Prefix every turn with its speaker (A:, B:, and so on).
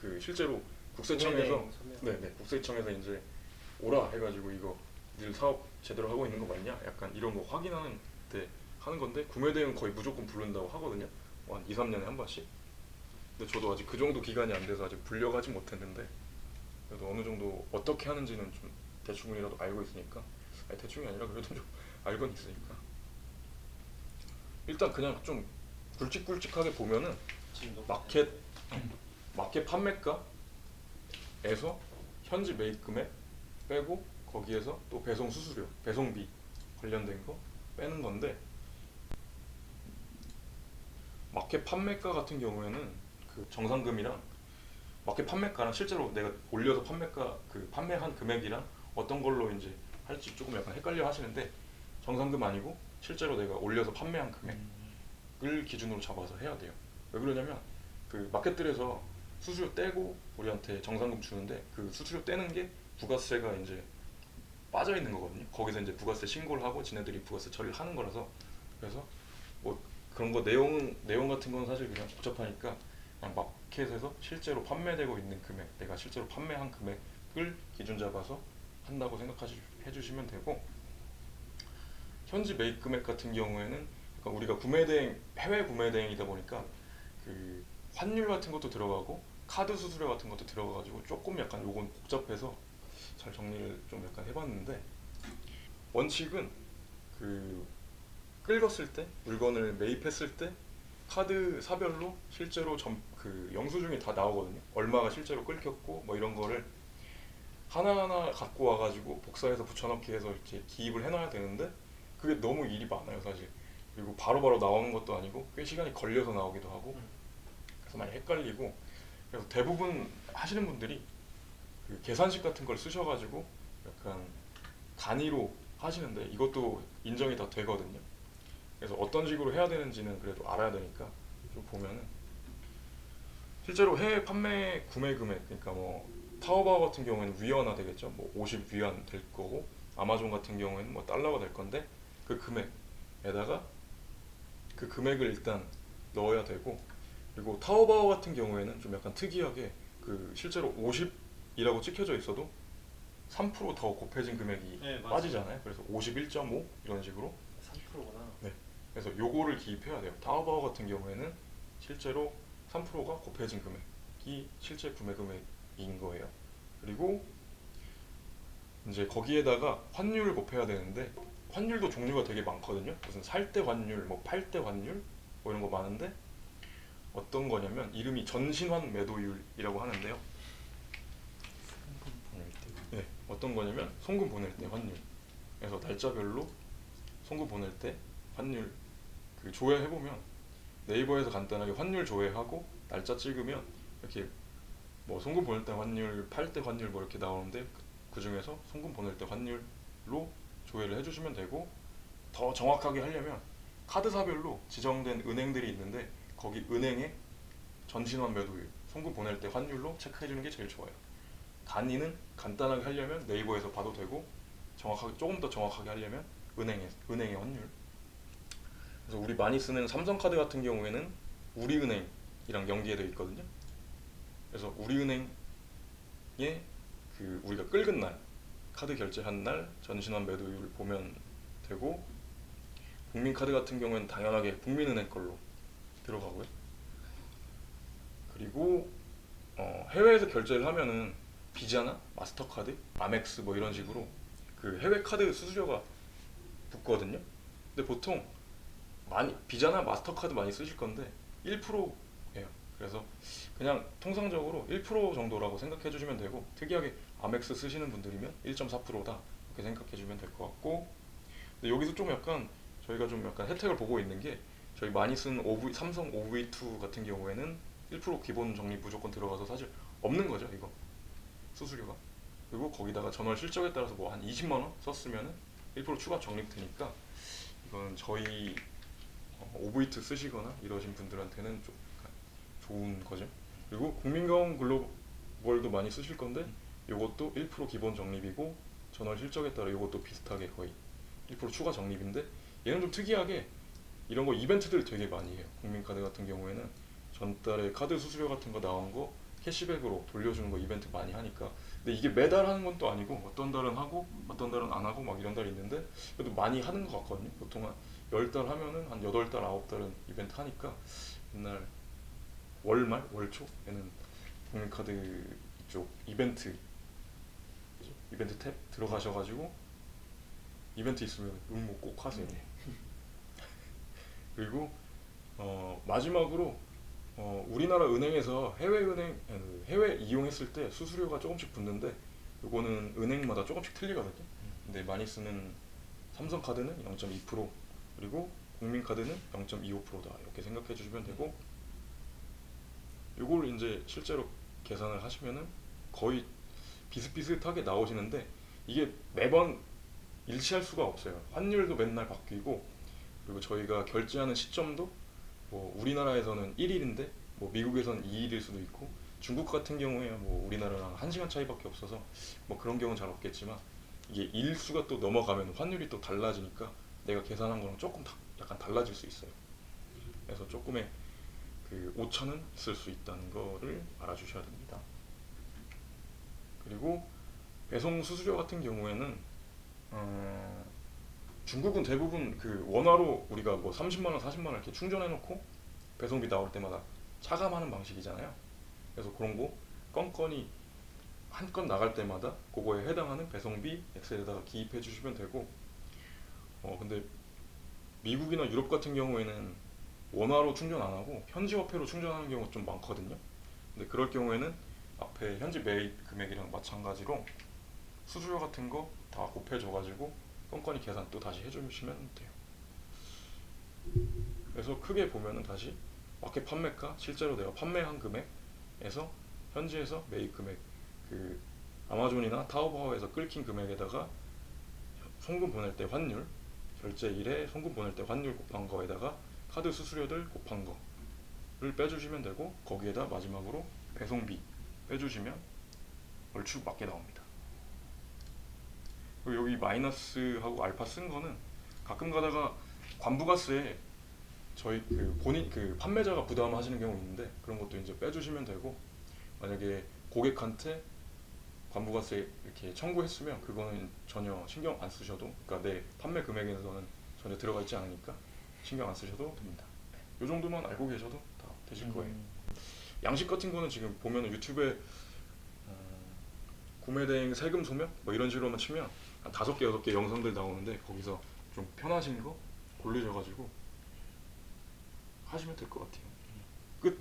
A: 그 실제로 국세청에서 네네 국세청에서 이제 오라 해가지고 이거 늘 사업 제대로 하고 있는 거 맞냐? 약간 이런 거 확인하는 때 하는 건데 구매대행 거의 무조건 부른다고 하거든요. 뭐한 2, 3년에 한 번씩. 근데 저도 아직 그 정도 기간이 안 돼서 아직 불려가진 못했는데 그래도 어느 정도 어떻게 하는지는 좀 대충이라도 알고 있으니까 아니 대충이 아니라 그래도 좀 알고는 있으니까 일단 그냥 좀 굵직굵직하게 보면은 마켓 마켓 판매가에서 현지 매입 금액 빼고 거기에서 또 배송 수수료, 배송비 관련된 거 빼는 건데 마켓 판매가 같은 경우에는 그 정상금이랑 마켓 판매가랑 실제로 내가 올려서 판매가 그 판매한 금액이랑 어떤 걸로 이제 할지 조금 약간 헷갈려 하시는데 정상금 아니고 실제로 내가 올려서 판매한 금액을 기준으로 잡아서 해야 돼요. 왜 그러냐면 그 마켓들에서 수수료 떼고 우리한테 정상금 주는데 그 수수료 떼는 게 부가세가 이제 빠져 있는 거거든요. 거기서 이제 부가세 신고를 하고 지네들이 부가세 처리를 하는 거라서 그래서 뭐 그런 거 내용 같은 건 사실 그냥 복잡하니까 그냥 마켓에서 실제로 판매되고 있는 금액, 내가 실제로 판매한 금액을 기준 잡아서 한다고 생각해 주시면 되고 현지 매입 금액 같은 경우에는 그러니까 우리가 구매대행 해외 구매대행이다 보니까 그 환율 같은 것도 들어가고 카드 수수료 같은 것도 들어가가지고 조금 약간 요건 복잡해서 잘 정리를 좀 약간 해봤는데 원칙은 그 끌었을 때 물건을 매입했을 때 카드 사별로 실제로 그 영수증이 다 나오거든요. 얼마가 실제로 끌겼고 뭐 이런 거를 하나하나 갖고 와가지고 복사해서 붙여넣기 해서 이렇게 기입을 해놔야 되는데 그게 너무 일이 많아요 사실. 그리고 바로바로 나오는 것도 아니고 꽤 시간이 걸려서 나오기도 하고 그래서 많이 헷갈리고 그래서 대부분 하시는 분들이 그 계산식 같은 걸 쓰셔가지고 약간 단위로 하시는데 이것도 인정이 다 되거든요. 그래서 어떤 식으로 해야 되는지는 그래도 알아야 되니까 좀 보면은 실제로 해외 판매 구매 금액 그러니까 뭐 타오바오 같은 경우에는 위안화 되겠죠. 뭐 50위안 될 거고 아마존 같은 경우에는 뭐 달러가 될 건데 그 금액에다가 그 금액을 일단 넣어야 되고 그리고 타오바오 같은 경우에는 좀 약간 특이하게 그 실제로 50이라고 찍혀져 있어도 3%더 곱해진 금액이
B: 네, 맞아요.
A: 빠지잖아요. 그래서 51.5 이런 식으로
B: 3%구나.
A: 네. 그래서 요거를 기입해야 돼요. 타오바오 같은 경우에는 실제로 3%가 곱해진 금액이 실제 구매 금액인 거예요. 그리고 이제 거기에다가 환율을 곱해야 되는데 환율도 종류가 되게 많거든요. 무슨 살 때 환율, 뭐 팔 때 환율 뭐 이런 거 많은데 어떤 거냐면 이름이 전신환 매도율이라고 하는데요. 네, 어떤 거냐면 송금 보낼 때 환율. 그래서 날짜별로 송금 보낼 때 환율 그 조회해 보면 네이버에서 간단하게 환율 조회하고 날짜 찍으면 이렇게 뭐 송금 보낼 때 환율, 팔 때 환율 뭐 이렇게 나오는데 그 중에서 송금 보낼 때 환율로 조회를 해주시면 되고 더 정확하게 하려면 카드사별로 지정된 은행들이 있는데 거기 은행의 전신환 매도율, 송금 보낼 때 환율로 체크해주는 게 제일 좋아요. 단위는 간단하게 하려면 네이버에서 봐도 되고 정확하게 조금 더 정확하게 하려면 은행의 환율. 그래서 우리 많이 쓰는 삼성카드 같은 경우에는 우리은행이랑 연계되어 있거든요. 그래서 우리은행의 그 우리가 끌은 날 카드 결제한 날 전신환 매도율을 보면 되고 국민카드 같은 경우에는 당연하게 국민은행 걸로 들어가고요. 그리고 해외에서 결제를 하면은 비자나 마스터카드, 아멕스 뭐 이런 식으로 그 해외 카드 수수료가 붙거든요. 근데 보통 많이 비자나 마스터카드 많이 쓰실 건데 1%예요. 그래서 그냥 통상적으로 1% 정도라고 생각해 주시면 되고 특이하게 아멕스 쓰시는 분들이면 1.4%다 이렇게 생각해 주면 될 것 같고 근데 여기서 좀 약간 저희가 좀 약간 혜택을 보고 있는 게 저희 많이 쓰는 삼성 OV2 같은 경우에는 1% 기본 적립 무조건 들어가서 사실 없는 거죠 이거 수수료가. 그리고 거기다가 전월 실적에 따라서 뭐 한 20만 원 썼으면은 1% 추가 적립되니까 이건 저희 OV2 쓰시거나 이러신 분들한테는 좀 약간 좋은 거죠. 그리고 국민가온 글로벌도 많이 쓰실 건데 이것도 1% 기본 적립이고 전월 실적에 따라 이것도 비슷하게 거의 1% 추가 적립인데 얘는 좀 특이하게 이런 거 이벤트들 되게 많이 해요. 국민카드 같은 경우에는 전달에 카드 수수료 같은 거 나온 거 캐시백으로 돌려주는 거 이벤트 많이 하니까. 근데 이게 매달 하는 건 또 아니고 어떤 달은 하고 어떤 달은 안 하고 막 이런 달이 있는데 그래도 많이 하는 것 같거든요. 보통 한 10달 하면은 한 8달 9달은 이벤트 하니까 맨날 월말 월초에는 국민카드 이쪽 이벤트 탭 들어가셔가지고 이벤트 있으면 응모 꼭 하세요. 그리고 마지막으로 우리나라 은행에서 해외 이용했을 때 수수료가 조금씩 붙는데 요거는 은행마다 조금씩 틀리거든요. 근데 많이 쓰는 삼성카드는 0.2% 그리고 국민카드는 0.25%다 이렇게 생각해 주시면 되고 요걸 이제 실제로 계산을 하시면은 거의 비슷비슷하게 나오시는데 이게 매번 일치할 수가 없어요. 환율도 맨날 바뀌고 그리고 저희가 결제하는 시점도 뭐 우리나라에서는 1일인데 뭐 미국에서는 2일일 수도 있고 중국 같은 경우에 뭐 우리나라랑 1시간 차이밖에 없어서 뭐 그런 경우는 잘 없겠지만 이게 일수가 또 넘어가면 환율이 또 달라지니까 내가 계산한 거랑 조금 약간 달라질 수 있어요. 그래서 조금의 그 오차는 있을 수 있다는 거를 알아주셔야 됩니다. 그리고 배송 수수료 같은 경우에는 중국은 대부분 그 원화로 우리가 뭐 30만 원, 40만 원 이렇게 충전해 놓고 배송비 나올 때마다 차감하는 방식이잖아요. 그래서 그런 거 건건이 한 건 나갈 때마다 그거에 해당하는 배송비 엑셀에다가 기입해 주시면 되고 근데 미국이나 유럽 같은 경우에는 원화로 충전 안 하고 현지 화폐로 충전하는 경우가 좀 많거든요. 근데 그럴 경우에는 앞에 현지 매입 금액이랑 마찬가지로 수수료 같은 거 다 곱해줘가지고 건건이 계산 또 다시 해주시면 돼요. 그래서 크게 보면은 다시 마켓 판매가 실제로 내가 판매한 금액에서 현지에서 매입 금액 그 아마존이나 타오바오에서 끌킨 금액에다가 송금 보낼 때 환율 결제일에 송금 보낼 때 환율 곱한 거에다가 카드 수수료들 곱한 거를 빼주시면 되고 거기에다 마지막으로 배송비 빼주시면 얼추 맞게 나옵니다. 그리고 여기 마이너스하고 알파 쓴 거는 가끔 가다가 관부가스에 저희 그 본인 그 판매자가 부담하시는 경우 있는데 그런 것도 이제 빼주시면 되고 만약에 고객한테 관부가세 이렇게 청구했으면 그거는 전혀 신경 안 쓰셔도 그러니까 내 판매 금액에서는 전혀 들어가 있지 않으니까 신경 안 쓰셔도 됩니다. 이 정도만 알고 계셔도 다 되실 거예요. 양식 같은 거는 지금 보면은 유튜브에 구매 대행 세금 소명 뭐 이런 식으로만 치면 한 5개 6개 영상들 나오는데 거기서 좀 편하신 거 고르셔가지고 하시면 될 것 같아요. 끝.